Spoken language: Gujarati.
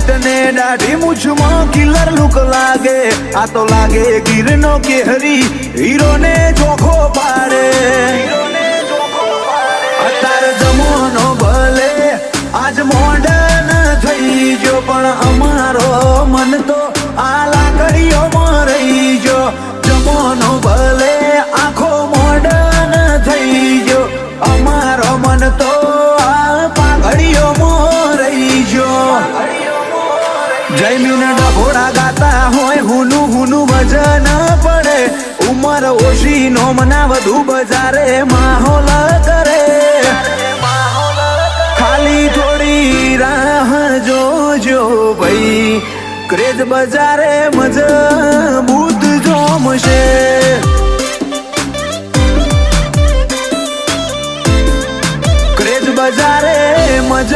હાઈટ ને દાઢી મૂછમાં કિલર લુક લાગે આ તો લાગે ગીરનો કેહરી હીરો ને ચોખ્ખો પાડે અત્યારે જમાનો ભલે આજ મોડર્ન થઈ ગયો પણ અમારો મન તો આ લાકડીઓમાં રહી ગયો જમાનો ભલે આખો મોડર્ન થઈ ગયો અમારો મન તો આ પાઘડીઓમાં રહી ગયો જયમીન ડભોડા ગાતા હોય હુનું હુનું વજન પડે ઉમર ઓછી નો મના વધુ બજારે માહોલ કરે ખાલી થોડી રાહ જોજો ભાઈ ક્રેઝ બજારે મજબૂત જોમશે ક્રેઝ બજારે મજ